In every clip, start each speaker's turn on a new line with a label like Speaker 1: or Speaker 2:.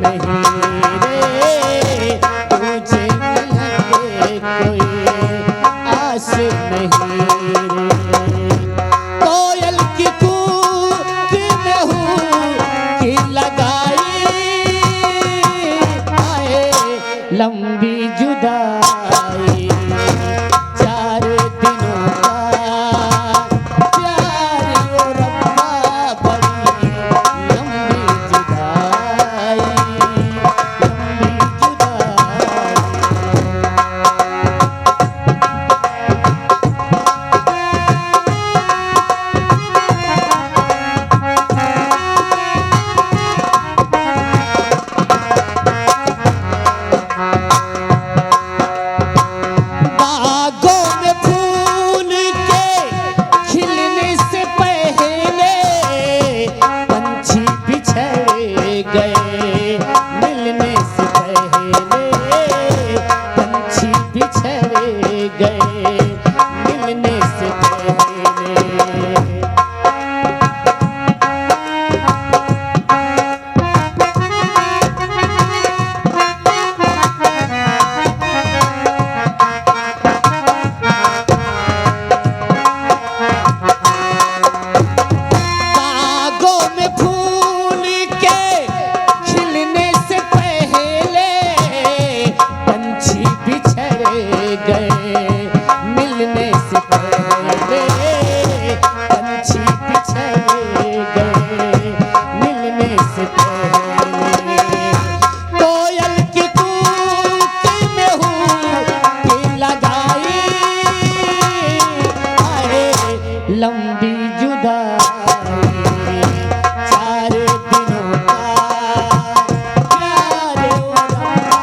Speaker 1: नहीं रे, तुझे मिलने कोई आस नहीं रे। कोयल की कूक में हूँ कि लगाई, आए लंबी जुदाई, 4 दिनों का प्यार ओ रब्बा, बड़ी लंबी जुदाई, लंबी जुदाई। बागों में फूल के खिलने से पहले पंछी बिछड़ गए, मिलने से पहले पंछी बिछड़ गए, मिलने से पहले। बागों में फूल के खिलने से पहले पंछी बिछड़ गए, मिलने से पहले पंछी बिछड़ गए, मिलने से पहले। कोयल की कूक में हूँ कि लगाई, आए लंबी जुदाई, 4 दिनों का प्यार ओ रब्बा,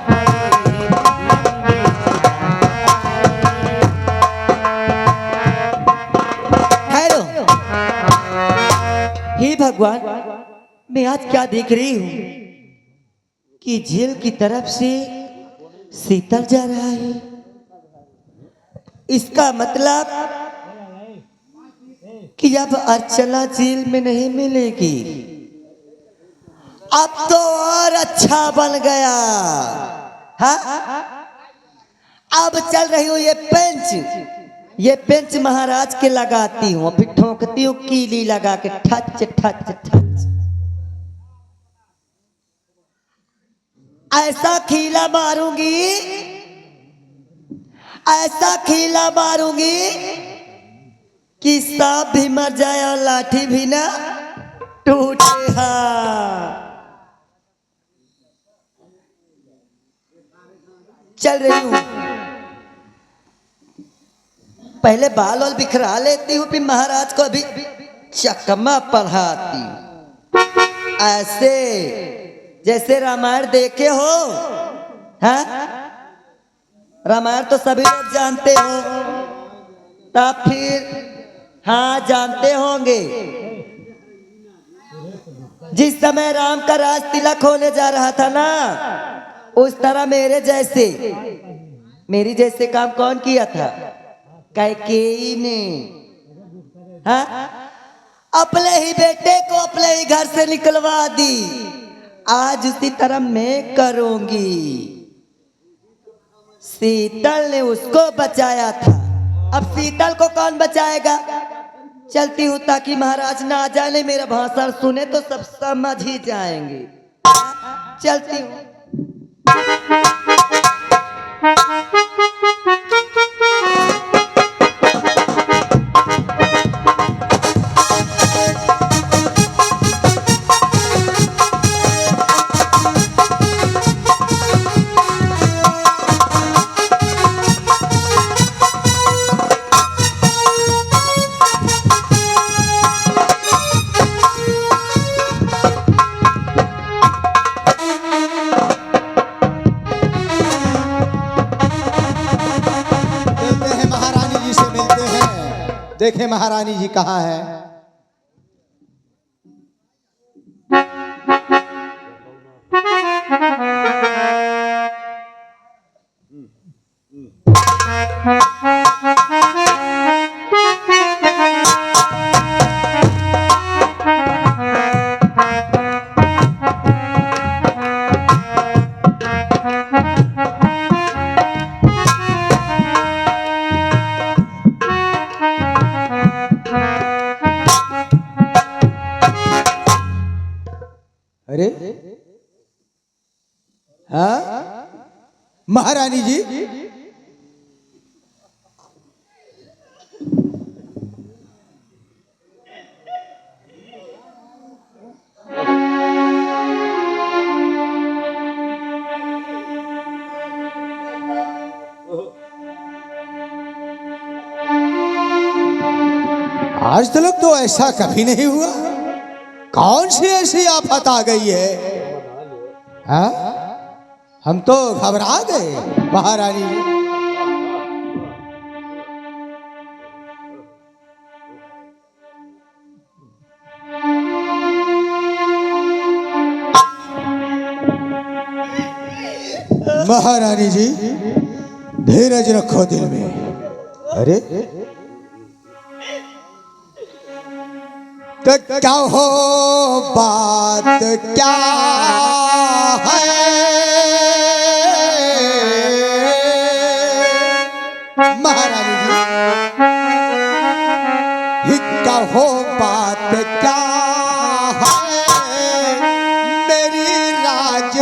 Speaker 1: बड़ी लंबी जुदाई।
Speaker 2: ठहरो। हे भगवान, मैं आज क्या देख रही हूँ कि झील की तरफ से शीतल जा रहा है। इसका मतलब कि अब अर्चना झील में नहीं मिलेगी। अब तो और अच्छा बन गया। हाँ, अब चल रही हूँ ये पेंच महाराज के लगाती हूँ, फिर ठोकती हूँ कीली लगा के, ठच ठच ठच। ऐसा खीला मारूंगी, ऐसा खीला मारूंगी कि सांप भी मर जाए और लाठी भी ना टूटे। हाँ, चल रही हूँ। पहले बाल वाल बिखरा लेती हूँ, फिर महाराज को भी चकमा पढ़ाती हूँ। ऐसे जैसे रामायण देखे हो। हाँ, रामायण तो सभी लोग जानते हो, तब फिर हाँ जानते होंगे। जिस समय राम का राज तिलक होने जा रहा था ना, उस तरह मेरी जैसे काम कौन किया था? कैकेयी ने। हाँ, अपने ही बेटे को अपने ही घर से निकलवा दी। आज उसी तरह मैं करूंगी। शीतल ने उसको बचाया था, अब शीतल को कौन बचाएगा? चलती हूँ ताकि महाराज ना जाने मेरा भाषण सुने तो सब समझ ही जाएंगे। चलती हूँ।
Speaker 3: देखें महारानी जी कहाँ है। अरे हाँ महारानी जी, आज तक तो ऐसा कभी नहीं हुआ। कौन सी ऐसी आफत आ गई है? हाँ हम तो घबरा गए महारानी जी। महारानी जी धीरज रखो दिल में। अरे तो क्या हो बात क्या है महारानी जी, क्या हो बात क्या है मेरी राज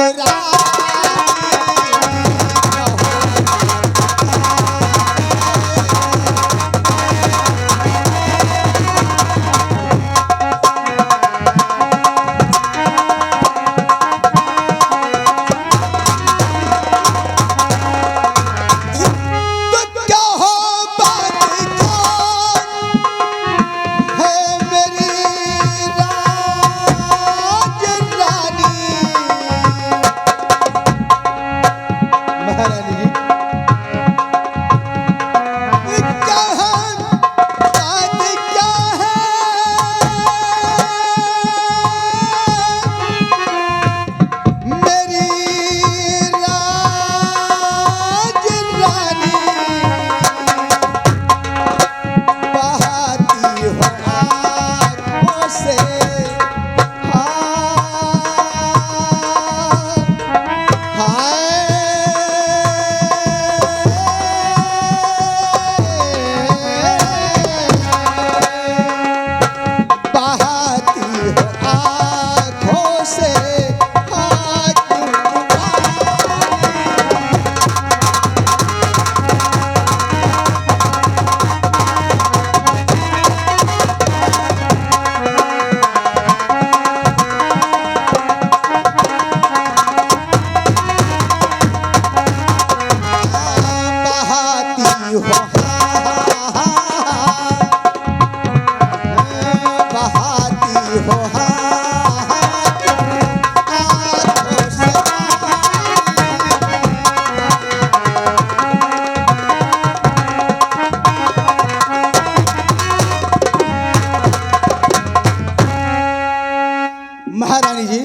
Speaker 3: महारानी जी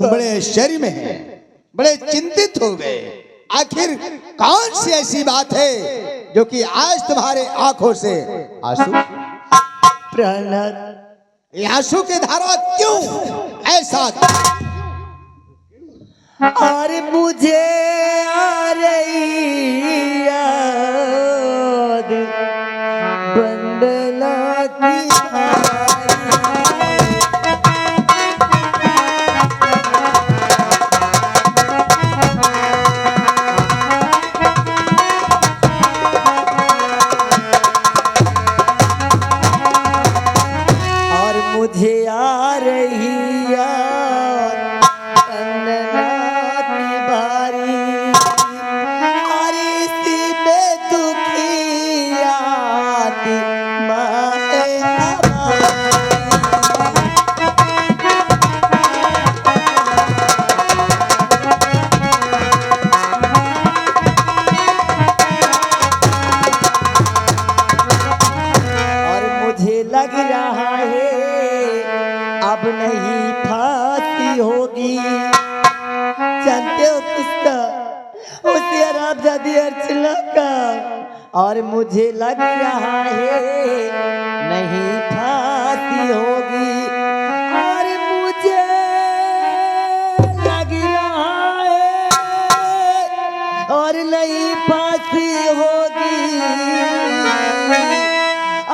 Speaker 3: बड़े आश्चर्य में हैं, बड़े चिंतित हो गए। आखिर कौन सी ऐसी बात है जो कि आज तुम्हारे आंखों से आंसू?
Speaker 1: प्रहलाद,
Speaker 3: ये आंसू की धारा क्यों ऐसा?
Speaker 1: और मुझे आ रही याद बंदना की मुझे आ रही याद बंदना की बारी, और इसी में दुखी आती माए हमारी। और मुझे लग रहा है अब नहीं फांसी होगी। जानते हो किसका? उसे रामजादी अर्चना का। और मुझे लग रहा है नहीं फांसी होगी। और मुझे लग रहा है और नहीं फांसी होगी।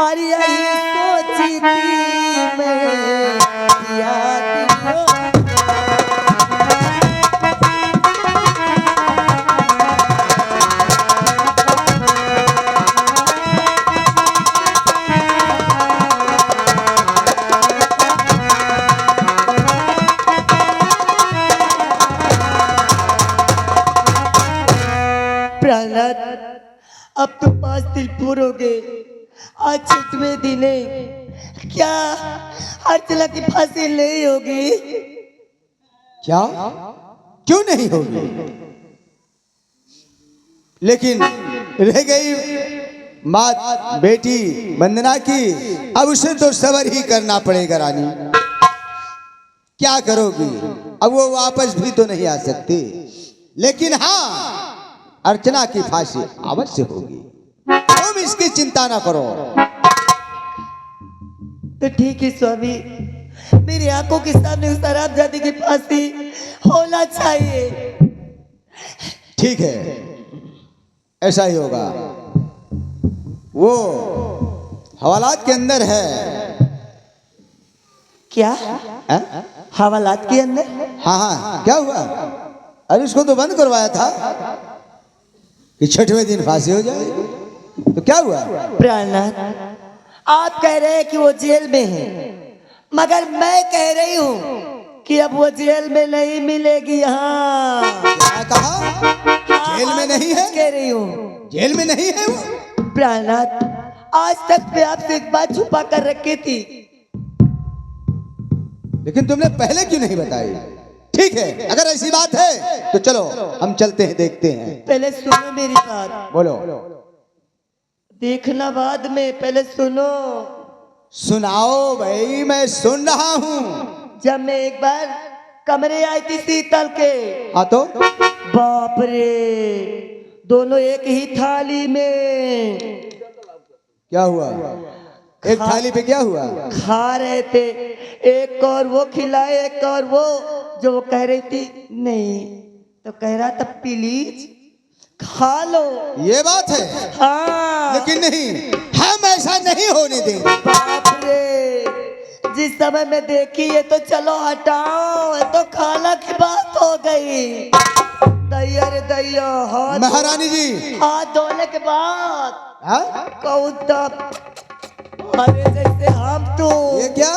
Speaker 1: और यही सोची थी मैं याद हो। अब तो 5 दिन पूरे हो गए। आज 6वें दिन है। क्या अर्चना की फांसी नहीं होगी?
Speaker 3: क्या? क्यों नहीं होगी? लेकिन रह गई माँ बेटी वंदना की, अब उसे तो सबर ही करना पड़ेगा रानी। क्या करोगी? अब वो वापस भी तो नहीं आ सकती, लेकिन हाँ, अर्चना की फांसी अवश्य होगी। तुम इसकी चिंता ना करो।
Speaker 1: तो ठीक है स्वामी, मेरी आंखों के सामने उस हरामजादी की फांसी होना चाहिए।
Speaker 3: ठीक है, ऐसा ही होगा। वो हवालात के अंदर है।
Speaker 1: क्या?
Speaker 3: हाँ
Speaker 1: हवालात के अंदर?
Speaker 3: हाँ, क्या हुआ? अरे उसको तो बंद करवाया था कि 6वें दिन फांसी हो जाए, तो क्या हुआ?
Speaker 1: प्राणनाथ, आप कह रहे हैं कि वो जेल में है, मगर मैं कह रही हूँ कि अब वो जेल में नहीं मिलेगी। यहाँ
Speaker 3: क्या कहा? जेल में नहीं है?
Speaker 1: कह रही हूँ
Speaker 3: जेल में नहीं है वो?
Speaker 1: प्राणनाथ, आज तक मैं आपसे एक बात छुपा कर रखी थी,
Speaker 3: लेकिन तुमने पहले क्यों नहीं बताई? ठीक है, अगर ऐसी बात है तो चलो हम चलते हैं, देखते हैं।
Speaker 1: पहले सुनो मेरी बात।
Speaker 3: बोलो।
Speaker 1: देखना बाद में, पहले सुनो।
Speaker 3: सुनाओ भाई, मैं सुन रहा हूँ।
Speaker 1: जब मैं एक बार कमरे आई थी शीतल के,
Speaker 3: हाँ तो?
Speaker 1: बाप रे, दोनों एक ही थाली में
Speaker 3: क्या हुआ? एक थाली पे क्या हुआ?
Speaker 1: खा रहे थे। एक और वो खिलाए, एक और वो। जो वो कह रही थी नहीं, तो कह रहा था प्लीज खा लो।
Speaker 3: ये बात है?
Speaker 1: हाँ।
Speaker 3: लेकिन नहीं, हम ऐसा नहीं होने देंगे।
Speaker 1: बाप रे, जिस समय में देखी ये तो चलो हटाओ, ये तो खाना की बात हो गई। दैया रे दैया, हाथ
Speaker 3: महारानी जी,
Speaker 1: हाथ धोने के बाद
Speaker 3: हाँ?
Speaker 1: कहूँ तब, अरे जैसे हम तो,
Speaker 3: ये क्या?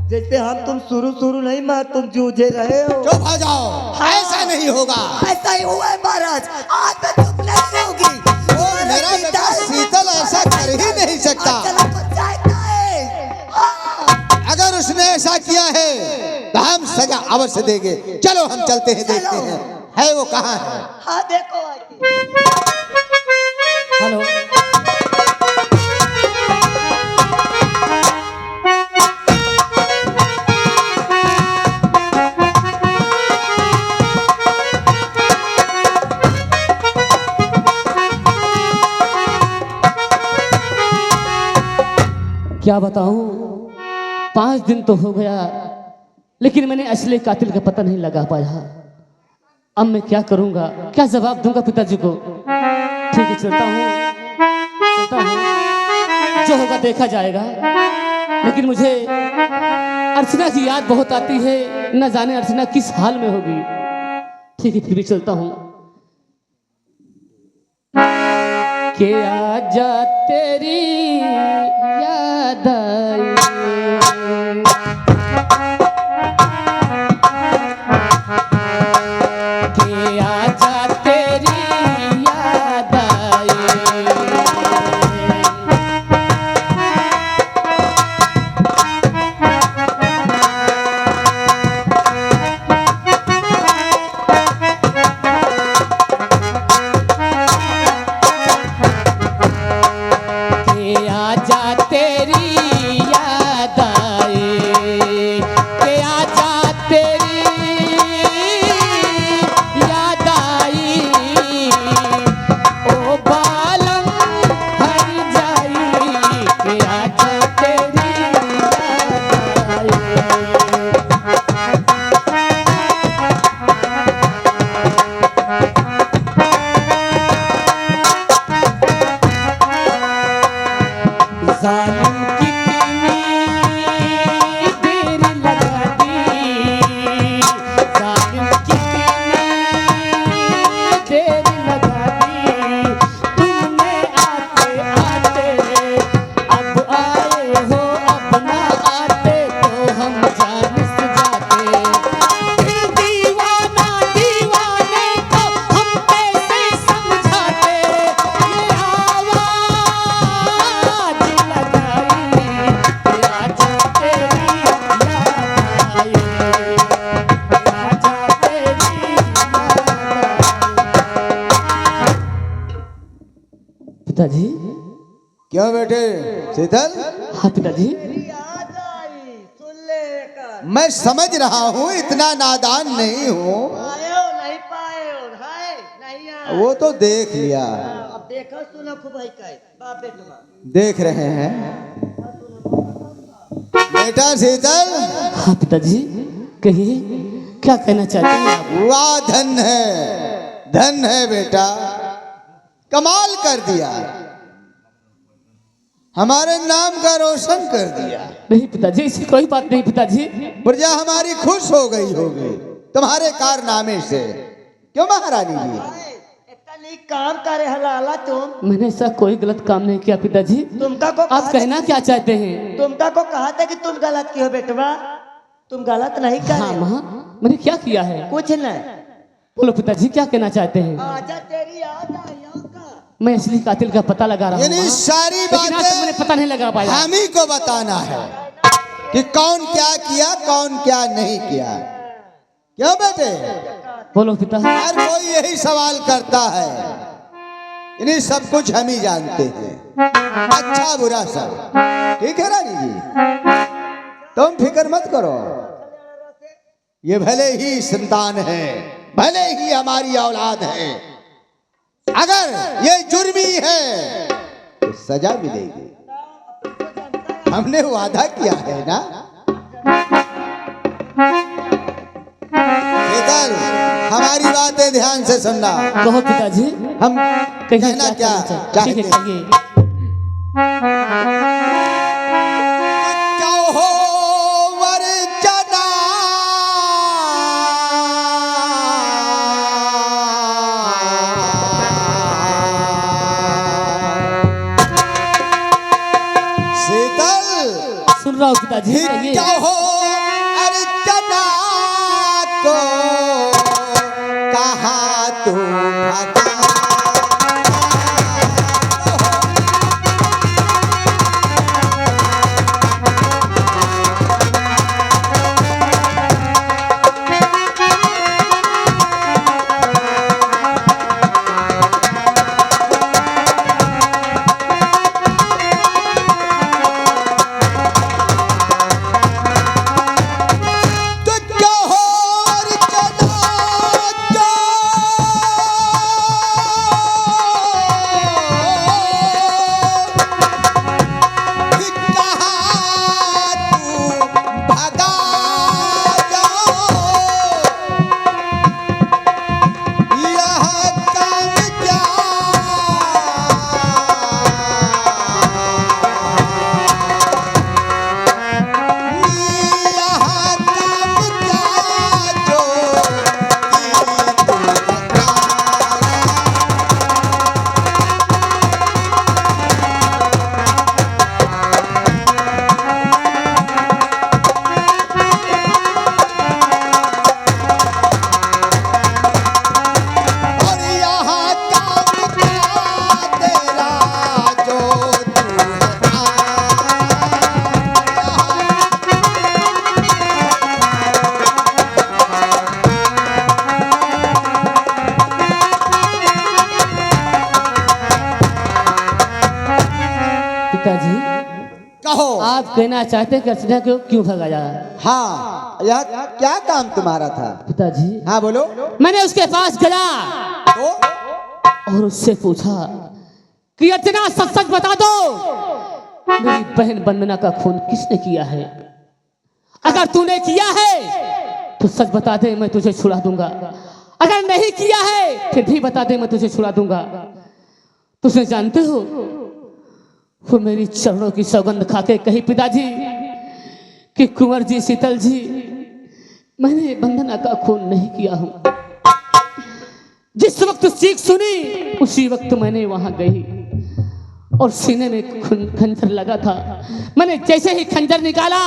Speaker 1: जैसे हम तुम शुरू नहीं मार, तुम जूझे रहे हो।
Speaker 3: चुप हो जाओ, ऐसा नहीं होगा।
Speaker 1: ऐसा ही हुआ है महाराज, आज मैं चुप नहीं होगी।
Speaker 3: वो मेरा बेटा शीतल ऐसा कर ही नहीं सकता।
Speaker 1: अर्चना को चाहता है। हाँ।
Speaker 3: अगर उसने ऐसा किया है तो हम सजा अवश्य देंगे। चलो हम चलते हैं, देखते हैं है वो कहाँ है।
Speaker 1: हाँ देखो।
Speaker 2: हेलो,
Speaker 4: क्या बताऊं, 5 दिन तो हो गया, लेकिन मैंने असली कातिल का पता नहीं लगा पाया। अब मैं क्या करूंगा, क्या जवाब दूंगा पिताजी को? ठीक है, चलता हूं, जो होगा देखा जाएगा। लेकिन मुझे अर्चना की याद बहुत आती है, न जाने अर्चना किस हाल में होगी। ठीक है, फिर भी चलता हूं। के आजा तेरी याद आई, के आजा तेरी याद आई। के आजा तेरी याद आई, के आजा तेरी याद आई। ओ बालम हर जाई, के आजा तेरी याद आई। जालिम कितनी देर लगा दी, जालिम कितनी देर लगा दी। तुमने आते आते अब आए
Speaker 3: क्यों बेटे शीतल?
Speaker 4: हाँ पिताजी।
Speaker 3: मैं समझ रहा हूँ इतना नादान नहीं हूँ।
Speaker 1: नहीं पाए नहीं आए।
Speaker 3: वो तो देख लिया,
Speaker 1: अब देखो सुनो खूब है कहे बाप बेटा
Speaker 3: देख रहे हैं। बेटा शीतल,
Speaker 4: हाँ पिताजी कहिए क्या कहना चाहते हैं आप?
Speaker 3: वाह धन है बेटा, कमाल कर दिया, हमारे नाम का रोशन कर दिया।
Speaker 4: नहीं पिताजी ऐसी कोई बात नहीं पिताजी।
Speaker 3: प्रजा हमारी खुश हो गई होगी तुम्हारे कारनामे से, क्यों महारानी जी?
Speaker 1: इतना नहीं काम करे हलाला तुम।
Speaker 4: मैंने ऐसा कोई गलत काम नहीं किया पिताजी।
Speaker 1: तुमका को
Speaker 4: आप कहना क्या चाहते हैं?
Speaker 1: तुमका को कहा था कि तुम गलत की हो बेटवा, तुम गलत नहीं कर
Speaker 4: हाँ माँ मैंने क्या किया है?
Speaker 1: कुछ नहीं।
Speaker 4: बोलो पिताजी क्या कहना चाहते हैं?
Speaker 1: आजा तेरी आजा
Speaker 4: मैं असली कातिल का पता लगा रहा हूँ
Speaker 3: यानी
Speaker 4: माँ।
Speaker 3: सारी
Speaker 4: लेकिन आज तक मैंने
Speaker 3: बातें
Speaker 4: पता नहीं लगा पाया।
Speaker 3: हम ही को बताना है कि कौन क्या किया कौन क्या नहीं किया। क्यों बेटे?
Speaker 4: बोलो पिता।
Speaker 3: हर कोई यही सवाल करता है, इन्हीं सब कुछ हम ही जानते हैं, अच्छा बुरा सब। ठीक है रानी जी, तुम फिक्र मत करो, ये भले ही संतान है, भले ही हमारी औलाद है, अगर ये जुर्मी है तो सजा मिलेगी। हमने वादा किया है ना। शीतल, हमारी बातें ध्यान से सुनना।
Speaker 4: कहो पिताजी।
Speaker 3: हम
Speaker 4: कहिए
Speaker 3: कहना क्या
Speaker 4: कहना ठीक है
Speaker 3: चाहते हैं?
Speaker 4: कहिए।
Speaker 3: क्या हो वर्जना शीतल,
Speaker 4: सुन रहा हूँ पिताजी कहिए।
Speaker 3: क्या हो अर्चना को कहा तू भगा।
Speaker 4: आप कहना चाहते हैं कि अर्चना को क्यों भगाया?
Speaker 3: हाँ, यह क्या काम तुम्हारा था?
Speaker 4: पिताजी
Speaker 3: हाँ बोलो।
Speaker 4: मैंने उसके पास गया
Speaker 3: तो
Speaker 4: और उससे पूछा कि अर्चना सच सच बता दो, मेरी बहन वंदना का खून किसने किया है? अगर तूने किया है तो सच बता दे, मैं तुझे छुड़ा दूंगा। अगर नहीं किया है फिर भी बता दे, मैं तुझे छुड़ा दूंगा। तुझे जानते हो वो मेरी चरणों की सौगंध खाके कही पिताजी कि कुंवर जी, शीतल जी, मैंने वंदना का खून नहीं किया हूं। जिस वक्त चीख सुनी उसी वक्त मैंने वहां गई और सीने में खंजर लगा था। मैंने जैसे ही खंजर निकाला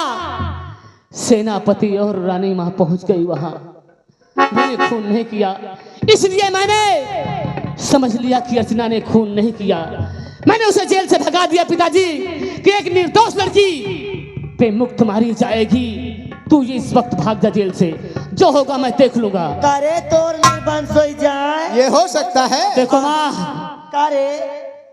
Speaker 4: सेनापति और रानी मां पहुंच गई वहां। मैंने खून नहीं किया, इसलिए मैंने समझ लिया कि अर्चना ने खून नहीं किया। मैंने उसे जेल से भगा दिया पिताजी कि एक निर्दोष लड़की पे मुक्त मारी जाएगी। तू ये इस वक्त भाग जा जेल से, जो होगा मैं देख लूंगा।
Speaker 1: करे तोर निर्बंस हो जाए,
Speaker 3: ये हो सकता है।
Speaker 4: देखो माँ,
Speaker 1: करे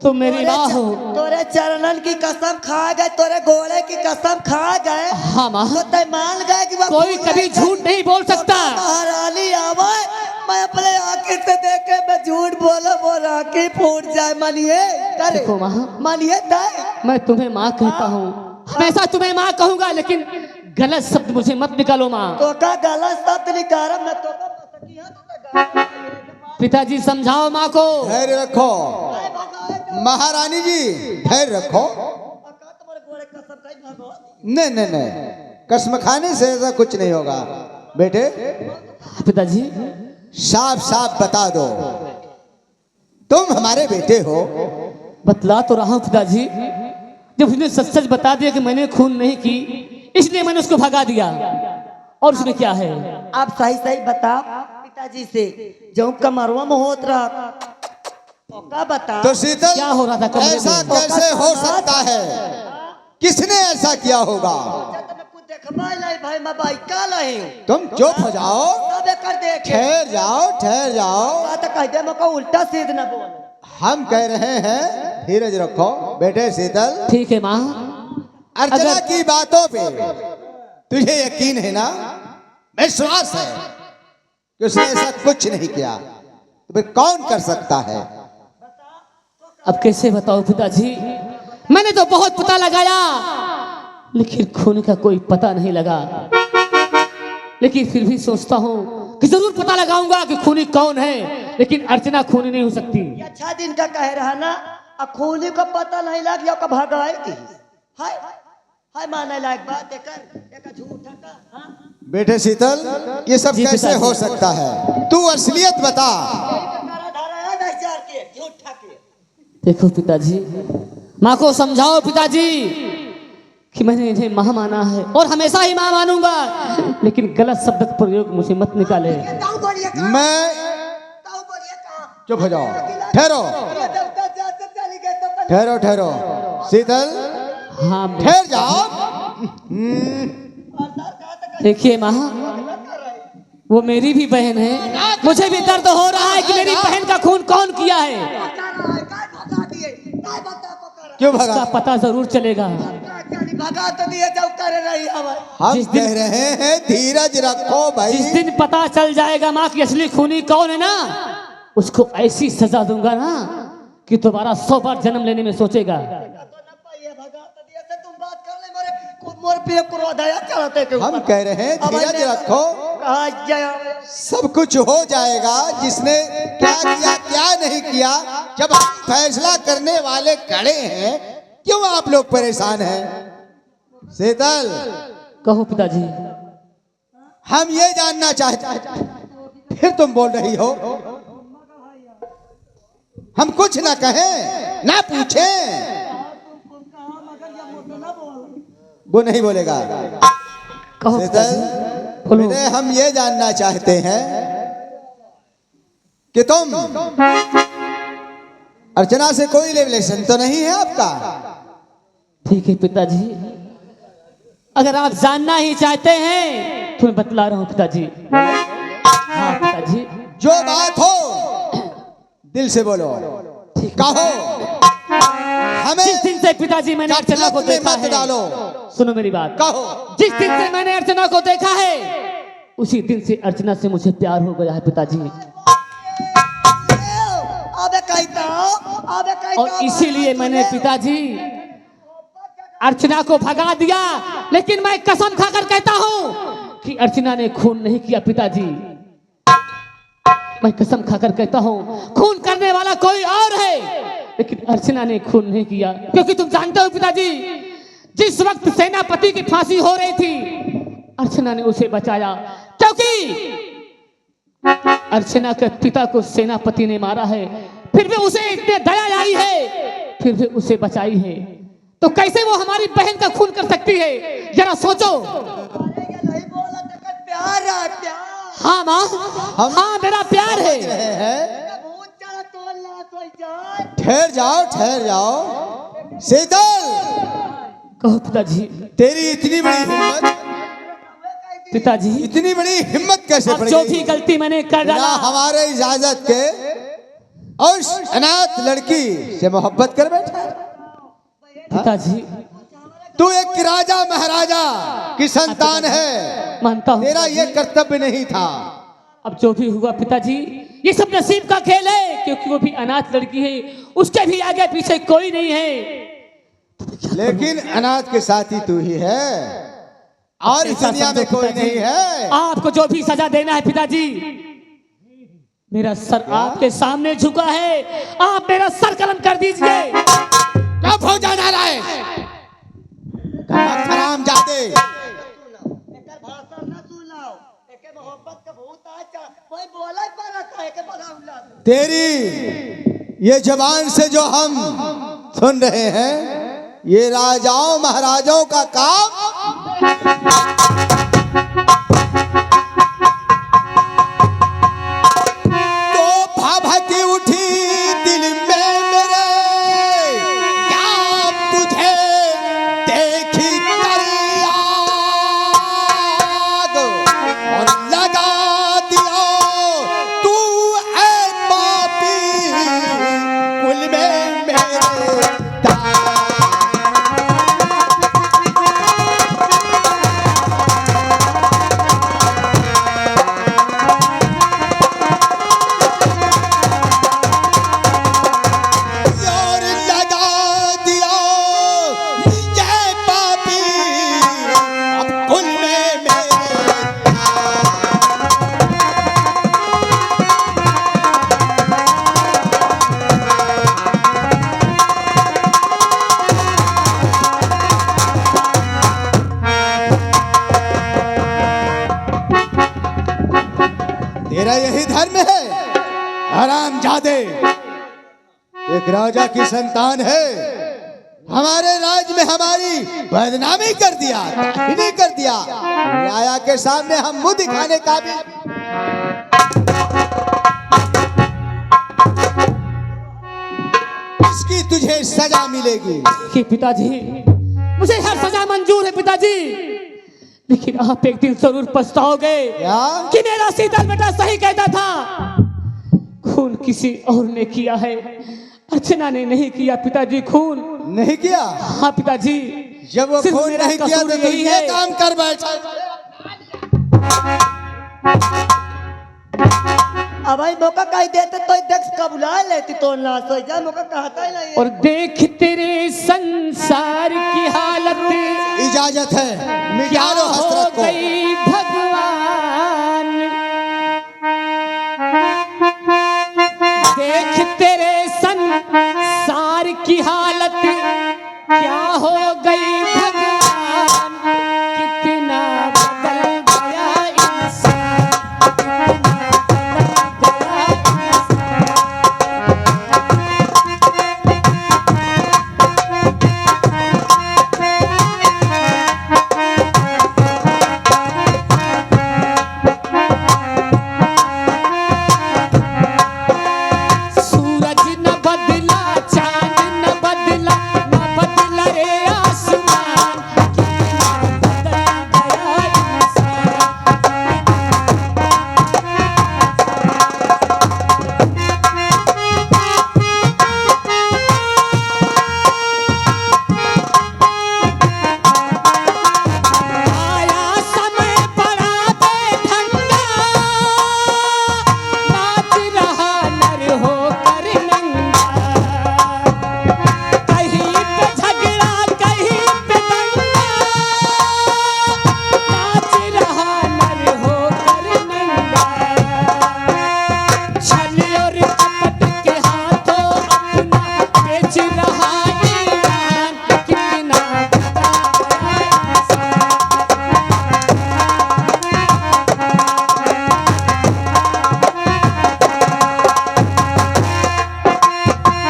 Speaker 4: तुम मेरी माँ हो।
Speaker 1: तोरे चरणन की कसम खा गए, तोरे घोड़े की कसम खा गए।
Speaker 4: हाँ माँ,
Speaker 1: तो तय मान गए कि वो
Speaker 4: कोई
Speaker 1: फूट
Speaker 4: कभी
Speaker 1: जाएगा।
Speaker 4: झूठ नहीं बोल सकता।
Speaker 1: महारानी आवे, मैं अपने आंखें से देखे मैं झूठ बोला वो राखी फूट जाए। मानिए करे,
Speaker 4: देखो माँ,
Speaker 1: मानिए तय।
Speaker 4: मैं तुम्हें माँ कहता हूँ, हमेशा तुम्हें माँ कहूंगा, लेकिन गलत शब्द मुझे मत निकालो माँ।
Speaker 1: तो का गलत शब्द निकाल मैं तो का पसकिया तो
Speaker 4: पिताजी समझाओ माँ को।
Speaker 3: धैर्य रखो महारानी जी, धैर्य रखो।
Speaker 1: तुम्हारे घोड़े कसम खाई भागो।
Speaker 3: नहीं नहीं नहीं, कसम खाने से ऐसा कुछ नहीं होगा बेटे।
Speaker 4: पिताजी
Speaker 3: साफ साफ बता दो, तुम हमारे बेटे हो।
Speaker 4: बतला तो रहा हूँ पिताजी, जब उसने सच सच बता दिया कि मैंने खून नहीं की, इसलिए मैंने उसको भगा दिया। और उसमें क्या है?
Speaker 1: आप सही सही बताओ पिताजी से, जो कमरवा में होत रहा का बता।
Speaker 3: तो शीतल,
Speaker 4: क्या हो रहा था कमरे
Speaker 3: ऐसा
Speaker 4: में?
Speaker 3: कैसे हो सकता है? किसने ऐसा किया होगा?
Speaker 1: भाई मैं भाई का नहीं हूँ।
Speaker 3: तुम चुप हो जाओ,
Speaker 1: सब कर देखे।
Speaker 3: ठहर जाओ ठहर जाओ।
Speaker 1: बात कहते मैं को उल्टा सीध न बोल।
Speaker 3: हम कह रहे हैं धीरज रखो बेटे। शीतल,
Speaker 4: ठीक है माँ,
Speaker 3: अर्चना
Speaker 4: अगर-
Speaker 3: की बातों पे तुझे यकीन है ना? विश्वास है कि उसने ऐसा कुछ नहीं किया, तो फिर कौन कर सकता है?
Speaker 4: अब कैसे बताओ पिताजी, मैंने तो बहुत पता लगाया, लेकिन खून का कोई पता नहीं लगा। लेकिन फिर भी सोचता हूँ कि जरूर पता लगाऊंगा कि खूनी कौन है, लेकिन अर्चना खूनी नहीं हो सकती।
Speaker 1: ये अच्छा दिन का कह रहा ना, खूनी को पता नहीं लग गया का भगाई थी। हाय हाय माने लायक बात एक झूठा का। हाँ?
Speaker 3: बेटे शीतल, ये सब
Speaker 4: जी
Speaker 3: कैसे
Speaker 4: पिताजी।
Speaker 3: हो सकता है? तू असलियत बता।
Speaker 1: झूठा के
Speaker 4: देखो पिताजी, माँ को समझाओ पिताजी कि मैंने इन्हें माँ माना है और हमेशा ही माँ मानूंगा, लेकिन गलत शब्द का प्रयोग मुझे मत निकाले।
Speaker 3: मैं चुप हो जाओ, ठहरो ठहरो ठहरो। शीतल,
Speaker 4: हाँ
Speaker 3: ठहर जाओ।
Speaker 4: देखिए माँ, वो मेरी भी बहन है, मुझे भी दर्द हो रहा है कि मेरी बहन का खून कौन किया है।
Speaker 3: क्यों
Speaker 4: इसका
Speaker 3: भगा?
Speaker 4: पता जरूर चलेगा।
Speaker 1: भगा तो दिए जब कर रही हमारे।
Speaker 3: हम
Speaker 4: जिस दिन-
Speaker 3: कह रहे हैं धीरज रखो
Speaker 4: जिस
Speaker 3: भाई।
Speaker 4: दिन पता चल जाएगा माँ की असली खूनी कौन है ना, उसको ऐसी सजा दूंगा ना कि दोबारा 100 बार जन्म लेने में सोचेगा।
Speaker 1: तुम बात कर ले मोरे पे क्रोध आया चढ़ते के
Speaker 3: हम कह रहे हैं धीरज रखो, सब कुछ हो जाएगा। जिसने क्या किया क्या नहीं किया, जब हम फैसला करने वाले खड़े हैं, क्यों आप लोग परेशान हैं? शीतल,
Speaker 4: कहो पिताजी।
Speaker 3: हम ये जानना चाहते, फिर तुम बोल रही हो। हम कुछ ना कहें ना पूछें, वो नहीं बोलेगा।
Speaker 4: कहो
Speaker 3: शीतल,
Speaker 4: पिताजी, बोलो।
Speaker 3: बेटे, हम ये जानना चाहते हैं कि तुम अर्चना से कोई रिलेशन तो नहीं है आपका?
Speaker 4: ठीक है पिताजी, अगर आप जानना ही चाहते हैं तो मैं बतला रहा हूँ पिताजी। हाँ पिताजी,
Speaker 3: जो बात हो दिल से बोलो, कहो। हमें
Speaker 4: जिस दिन से पिताजी मैंने अर्चना को
Speaker 3: गफलत में
Speaker 4: देखा
Speaker 3: मत
Speaker 4: है,
Speaker 3: डालो,
Speaker 4: सुनो मेरी बात,
Speaker 3: कहो।
Speaker 4: जिस दिन से मैंने अर्चना को देखा है, उसी दिन से अर्चना से मुझे प्यार हो गया है पिताजी। और इसीलिए मैंने पिताजी अर्चना को भगा दिया, लेकिन मैं कसम खाकर कहता हूं कि अर्चना ने खून नहीं किया पिताजी। मैं कसम खाकर कहता हूं खून करने वाला कोई और है, लेकिन अर्चना ने खून नहीं किया। क्योंकि तुम जानते हो पिताजी, जिस वक्त सेनापति की फांसी हो रही थी, अर्चना ने उसे बचाया, क्योंकि अर्चना के पिता को सेनापति ने मारा है, फिर भी उसे इतने दया आई है, फिर भी उसे बचाई है। तो कैसे वो हमारी बहन का खून कर सकती है? जरा सोचो।
Speaker 1: प्यार है प्यार।
Speaker 4: हाँ माँ, हाँ मेरा प्यार है।
Speaker 3: रहे हैं, ठहर जाओ ठहर जाओ। शीतल,
Speaker 4: कहो पिताजी।
Speaker 3: तेरी इतनी बड़ी हिम्मत,
Speaker 4: पिताजी,
Speaker 3: इतनी बड़ी हिम्मत कैसे
Speaker 4: अब
Speaker 3: पड़
Speaker 4: जो भी
Speaker 3: गई?
Speaker 4: गलती मैंने कर
Speaker 3: बिना
Speaker 4: डाला,
Speaker 3: हमारे इजाजत के और उस अनाथ लड़की से मोहब्बत कर बैठा है।
Speaker 4: पिताजी
Speaker 3: तू एक राजा महाराजा की संतान है,
Speaker 4: मानता हूँ
Speaker 3: तेरा ये कर्तव्य नहीं था।
Speaker 4: अब जो भी हुआ पिताजी ये सब नसीब का खेल है, क्योंकि वो भी अनाथ लड़की है, उसके भी आगे पीछे कोई नहीं है।
Speaker 3: लेकिन अनाथ के साथी तू ही है और इस दुनिया में कोई नहीं है।
Speaker 4: आपको जो भी सजा देना है पिताजी, मेरा सर आपके सामने झुका है, आप मेरा सर कलम कर दीजिए।
Speaker 3: कब हो जाना रहा है हराम जाते।
Speaker 1: एकर भाषा न सुनाओ, एके मोहब्बत का भूत आचा कोई बोला ही पर आता है के बोला।
Speaker 3: तेरी ये जबान से जो हम सुन रहे हैं, ये राजाओं महाराजाओं का काम। तो भभकी उठी दिल में मेरे, क्या तुझे देखी कर याद और लगा दिया तू है पापी कुल में मेरे दाग। और लगा दिया ये पापी अब कुल में मेरे तेरा यही धर्म है हरामजादे। एक राजा की संतान है, हमारे राज में हमारी बदनामी कर दिया, नहीं कर दिया। राया के सामने हम मुंह दिखाने का भी। इसकी तुझे सजा मिलेगी।
Speaker 4: कि पिताजी मुझे हर सजा मंजूर है पिताजी, लेकिन आप एक दिन जरूर पछताओगे
Speaker 3: क्या?
Speaker 4: कि मेरा शीतल बेटा सही कहता था। खून किसी और ने किया है, अर्चना ने नहीं किया पिताजी खून।
Speaker 3: नहीं किया?
Speaker 4: हाँ पिताजी,
Speaker 3: जब वो
Speaker 4: सिर्फ
Speaker 3: खून
Speaker 4: मेरा
Speaker 3: नहीं किया
Speaker 4: कसूर
Speaker 3: तो तू
Speaker 4: यही
Speaker 3: ये
Speaker 4: है।
Speaker 3: काम कर बैठा।
Speaker 1: अब भाई मौका कहीं देते तो देख का बुला लेती तो ना सो जा, मौका कहता ही नहीं।
Speaker 4: और देख तेरे संसार की हालत
Speaker 3: इजाजत है,
Speaker 4: क्या
Speaker 3: मिटा लो
Speaker 4: हो
Speaker 3: हसरत को।
Speaker 4: गई भगवान। देख तेरे संसार की हालत क्या हो गई भगवान। कितना बदल गया इंसान, कितना बदल गया सूरज न बदला, चांद न बदला, न बदला रे आसमान। कितना बदल गया इंसान। आया समय बड़ा बेढंगा, नाच रहा नर होकर नंगा। कहीं पे झगड़ा कहीं पे दंगा, नाच रहा नर होकर नंगा। छल और कपट के हाथों अपना बेच रहा ईमान। कितना बड़ा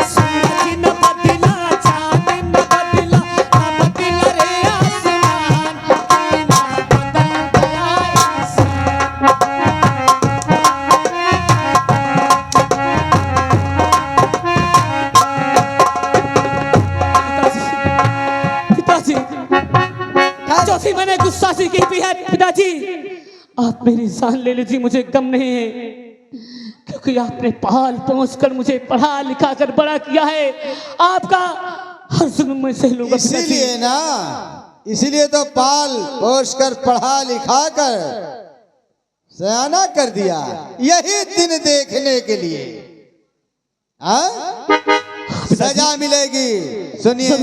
Speaker 4: सूरज न बदला, चांद न बदला, न बदला रे आसमान। कितना बदल गया इंसान। पिताजी जो भी मैंने गुस्सा से की भी है पिताजी, आप मेरी जान ले लीजिए, मुझे गम नहीं है। क्योंकि आपने पाल पोस कर मुझे पढ़ा लिखा कर बड़ा किया है। आपका हर जुल्म में सह लूंगा पिताजी।
Speaker 3: इसीलिए ना, इसीलिए तो पाल पोस कर पढ़ा लिखा कर सयाना कर दिया, यही दिन देखने के लिए। हाँ? सजा मिलेगी, सुनिए।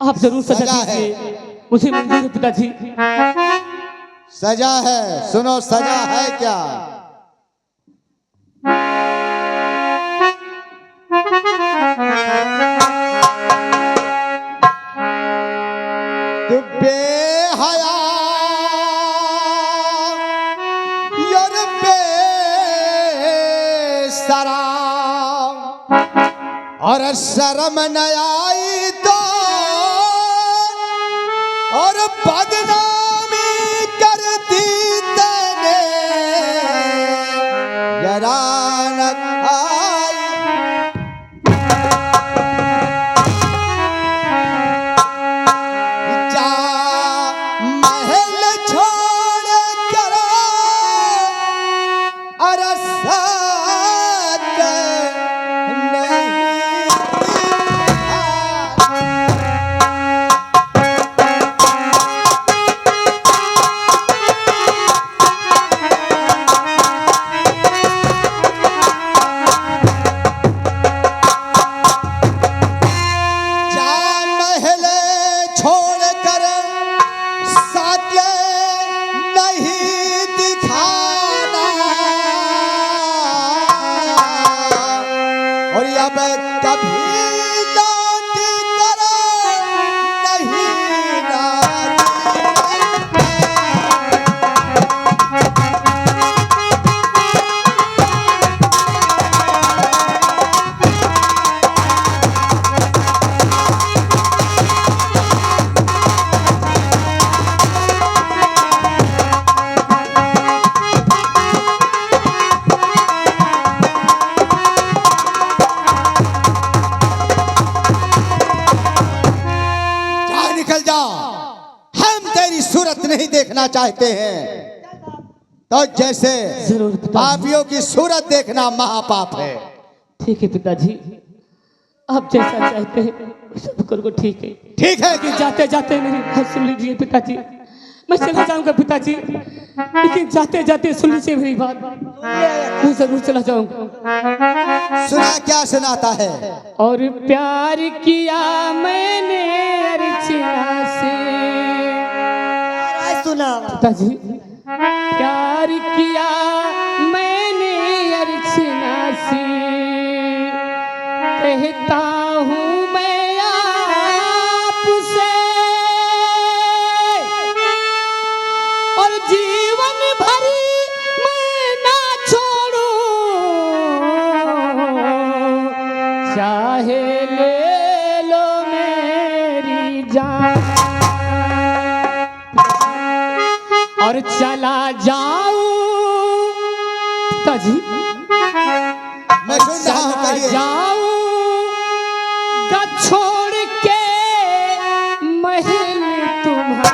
Speaker 4: आप जरूर सजा
Speaker 3: सजा है।
Speaker 4: दीजिए, मुझे मंजूर है पिताजी।
Speaker 3: सजा है, सुनो सजा है क्या। तू बेहया यार बेशरम, और शर्म न आई तो और बदनामी कर दी तेने, जरा न आई। जा महल छोड़ कर अरसात नहीं अब कभी लौट कर नहीं सूरत नहीं देखना चाहते हैं तो जैसे
Speaker 4: जरूर पिताजी।
Speaker 3: पापियों की सूरत देखना महापाप है।
Speaker 4: ठीक है पिताजी, आप जैसा चाहते हैं सब करो, ठीक है।
Speaker 3: ठीक है
Speaker 4: लेकिन जाते जाते मेरी बात सुन लीजिए पिताजी, मैं चला जाऊंगा पिताजी, लेकिन जाते जाते सुन लीजिए मेरी बात, मैं जरूर चला जाऊंगा।
Speaker 3: सुना क्या सुनाता है।
Speaker 4: और प्यार किया मैंने अर्चना से,
Speaker 1: सुना
Speaker 4: पिताजी प्यार किया मैंने अर्चना से, कहता हूँ मैं आपसे और जीवन भर मैं ना छोड़ूं, चाहे ले लो मेरी जान और चला जाऊं। पिताजी
Speaker 3: मैं सुन रहा हूं,
Speaker 4: चला
Speaker 3: कहिए।
Speaker 4: जाऊंगा छोड़ के महल तुम्हारा,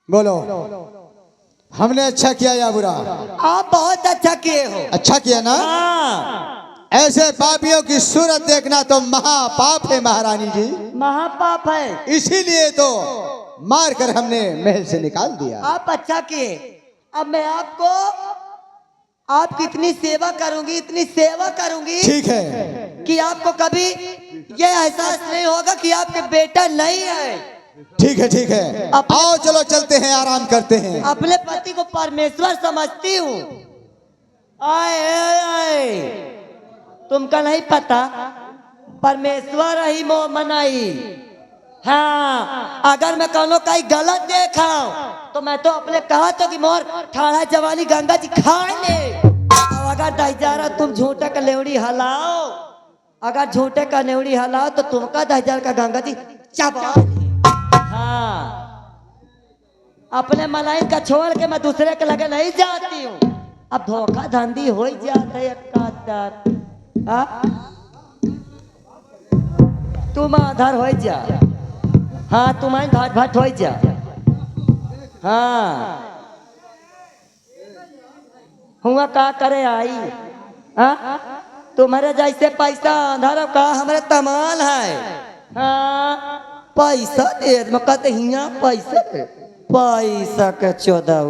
Speaker 3: बोलो हमने अच्छा किया या बुरा।
Speaker 1: आप बहुत अच्छा किए हो।
Speaker 3: अच्छा किया ना।
Speaker 1: हाँ,
Speaker 3: ऐसे पापियों की सूरत देखना तो महापाप है महारानी जी।
Speaker 1: महापाप है,
Speaker 3: इसीलिए तो मार कर हमने महल से निकाल दिया।
Speaker 1: आप अच्छा किए। अब मैं आपको आपकी इतनी सेवा करूंगी, इतनी सेवा करूंगी
Speaker 3: ठीक है।
Speaker 1: कि आपको कभी ये एहसास नहीं होगा कि आपके बेटा नहीं है।
Speaker 3: ठीक है ठीक है, आओ चलो चलते हैं, आराम करते हैं।
Speaker 1: अपने पति को परमेश्वर समझती हूँ। आए आए आए, तुमका नहीं पता, परमेश्वर ही मोह मनाई। हाँ, अगर मैं कौनो कहीं गलत देखा तो मैं तो अपने कहा तो कि मोर ठाड़ा जवानी गंगा जी खा ले। अगर दहजारा तुम झूठे का लेवड़ी हलाओ, अगर झूठे का लेवड़ी हलाओ तो तुमका दहजार का गंगा जी चबा। हाँ, अपने मलाई का छोड़ के मैं दूसरे के लगे नहीं जाती हूँ। अब धोखा धंधी हो जाता है। तुम आधार हो जा। हाँ, तुम्हारी घाट भाट हो जा। हाँ, हुआ का करे आई। हाँ, तुम्हारे जैसे पैसा आधार का हमारे तमाल है। हाँ, पैसा दे कहते हिया पैसा के चौदह